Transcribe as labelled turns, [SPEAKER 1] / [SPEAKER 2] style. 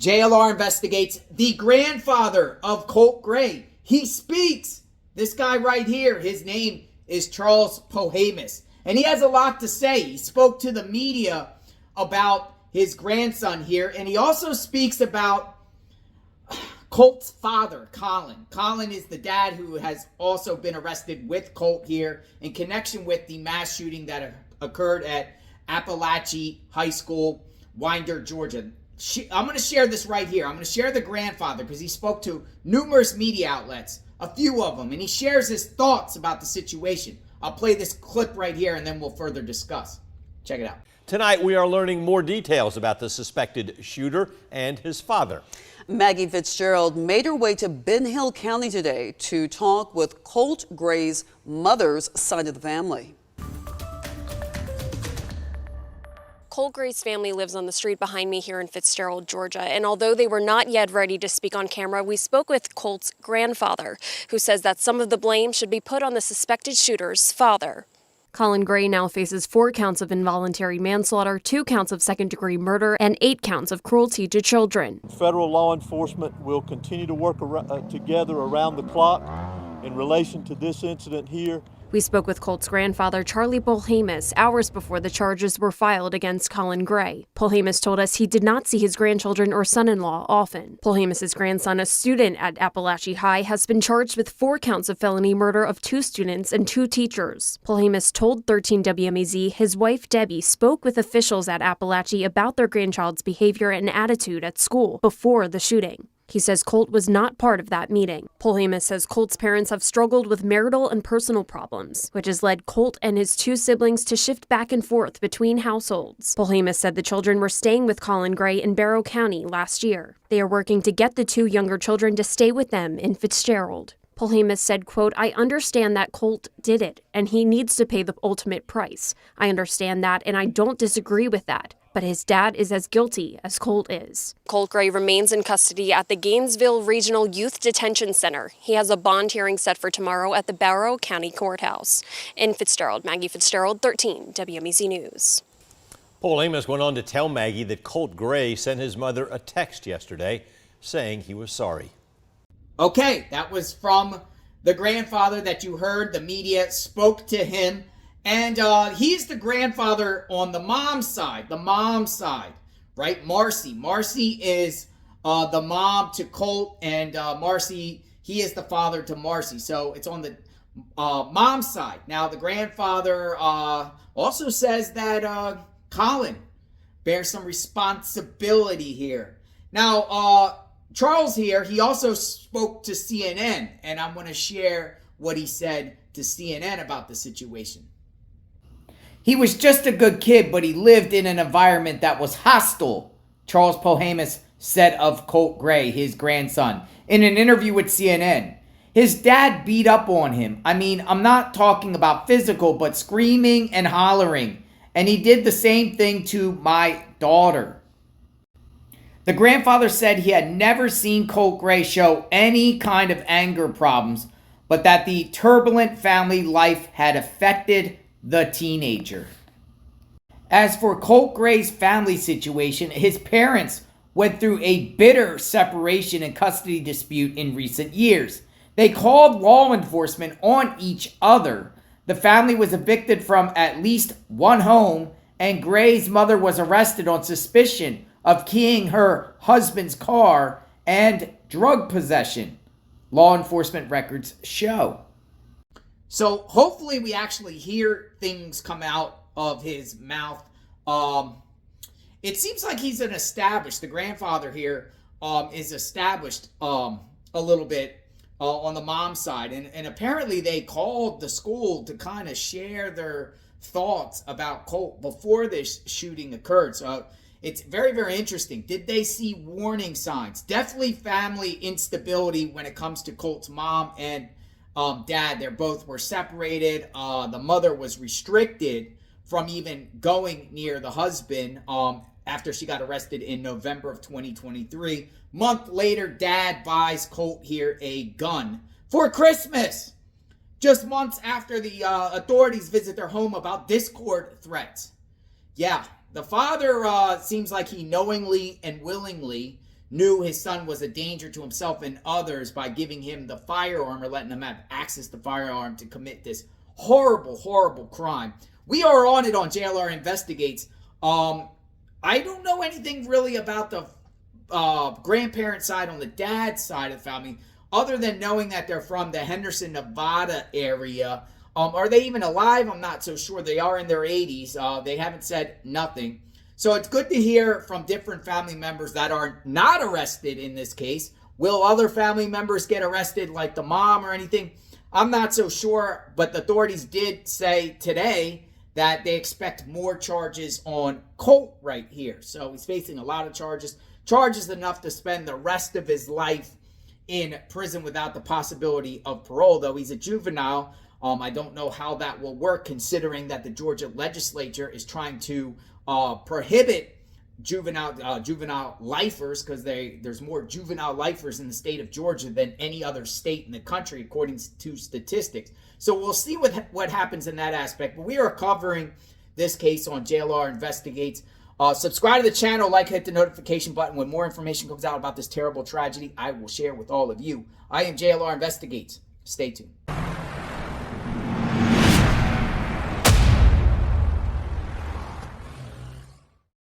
[SPEAKER 1] JLR investigates the grandfather of Colt Gray. He speaks. This guy right here, his name is Charles Polhamus. And he has a lot to say. He spoke to the media about his grandson here. And he also speaks about Colt's father, Colin. Colin is the dad who has also been arrested with Colt here in connection with the mass shooting that occurred at Apalachee High School, Winder, Georgia. I'm going to share this right here. I'm going to share the grandfather because he spoke to numerous media outlets, a few of them, and he shares his thoughts about the situation. I'll play this clip right here and then we'll further discuss. Check it out.
[SPEAKER 2] Tonight we are learning more details about the suspected shooter and his father.
[SPEAKER 3] Maggie Fitzgerald made her way to Ben Hill County today to talk with Colt Gray's mother's side of the family.
[SPEAKER 4] Colt Gray's family lives on the street behind me here in Fitzgerald, Georgia, and although they were not yet ready to speak on camera, we spoke with Colt's grandfather, who says that some of the blame should be put on the suspected shooter's father. Colin Gray now faces 4 counts of involuntary manslaughter, 2 counts of second-degree murder, and 8 counts of cruelty to children.
[SPEAKER 5] Federal law enforcement will continue to work together around the clock in relation to this incident here.
[SPEAKER 4] We spoke with Colt's grandfather, Charlie Polhamus, hours before the charges were filed against Colin Gray. Polhamus told us he did not see his grandchildren or son-in-law often. Polhamus' grandson, a student at Apalachee High, has been charged with 4 counts of felony murder of 2 students and 2 teachers. Polhamus told 13 WMAZ his wife, Debbie, spoke with officials at Apalachee about their grandchild's behavior and attitude at school before the shooting. He says Colt was not part of that meeting. Polhamus says Colt's parents have struggled with marital and personal problems, which has led Colt and his 2 siblings to shift back and forth between households. Polhamus said the children were staying with Colin Gray in Barrow County last year. They are working to get the 2 younger children to stay with them in Fitzgerald. Polhamus said, quote, "I understand that Colt did it, and he needs to pay the ultimate price. I understand that, and I don't disagree with that. But his dad is as guilty as Colt is." Colt Gray remains in custody at the Gainesville Regional Youth Detention Center. He has a bond hearing set for tomorrow at the Barrow County Courthouse. In Fitzgerald, Maggie Fitzgerald, 13 WMAZ News.
[SPEAKER 2] Polhamus went on to tell Maggie that Colt Gray sent his mother a text yesterday saying he was sorry.
[SPEAKER 1] Okay, that was from the grandfather that you heard. The media spoke to him. And he's the grandfather on the mom's side, right? Marcee. Marcee is the mom to Colt, and Marcee, he is the father to Marcee. So it's on the mom's side. Now, the grandfather also says that Colin bears some responsibility here. Now, Charles here, he also spoke to CNN, and I'm going to share what he said to CNN about the situation. He was just a good kid, but he lived in an environment that was hostile, Charles Polhamus said of Colt Gray, his grandson, in an interview with CNN. His dad beat up on him. I mean, I'm not talking about physical, but screaming and hollering. And he did the same thing to my daughter. The grandfather said he had never seen Colt Gray show any kind of anger problems, but that the turbulent family life had affected the teenager. As for Colt Gray's family situation, his parents went through a bitter separation and custody dispute in recent years. They called law enforcement on each other. The family was evicted from at least one home, and Gray's mother was arrested on suspicion of keying her husband's car and drug possession, law enforcement records show. So hopefully we actually hear things come out of his mouth. It seems like he's the grandfather here is established a little bit on the mom's side. And apparently they called the school to kind of share their thoughts about Colt before this shooting occurred. So it's very, very interesting. Did they see warning signs? Definitely family instability when it comes to Colt's mom and dad. They both were separated. The mother was restricted from even going near the husband after she got arrested in November of 2023. Month later, dad buys Colt here a gun for Christmas, just months after the authorities visit their home about Discord threats. Yeah, the father seems like he knowingly and willingly knew his son was a danger to himself and others by giving him the firearm or letting him have access to the firearm to commit this horrible, horrible crime. We are on it on JLR Investigates. I don't know anything really about the grandparent side on the dad's side of the family, other than knowing that they're from the Henderson, Nevada area. Are they even alive? I'm not so sure. They are in their 80s. They haven't said nothing. So it's good to hear from different family members that are not arrested in this case. Will other family members get arrested like the mom or anything? I'm not so sure, but the authorities did say today that they expect more charges on Colt right here. So he's facing a lot of charges. Charges enough to spend the rest of his life in prison without the possibility of parole, though he's a juvenile. I don't know how that will work, considering that the Georgia legislature is trying to prohibit juvenile lifers, because there's more juvenile lifers in the state of Georgia than any other state in the country, according to statistics. So we'll see what happens in that aspect. But we are covering this case on JLR Investigates. Subscribe to the channel, hit the notification button. When more information comes out about this terrible tragedy, I will share with all of you. I am JLR Investigates. Stay tuned.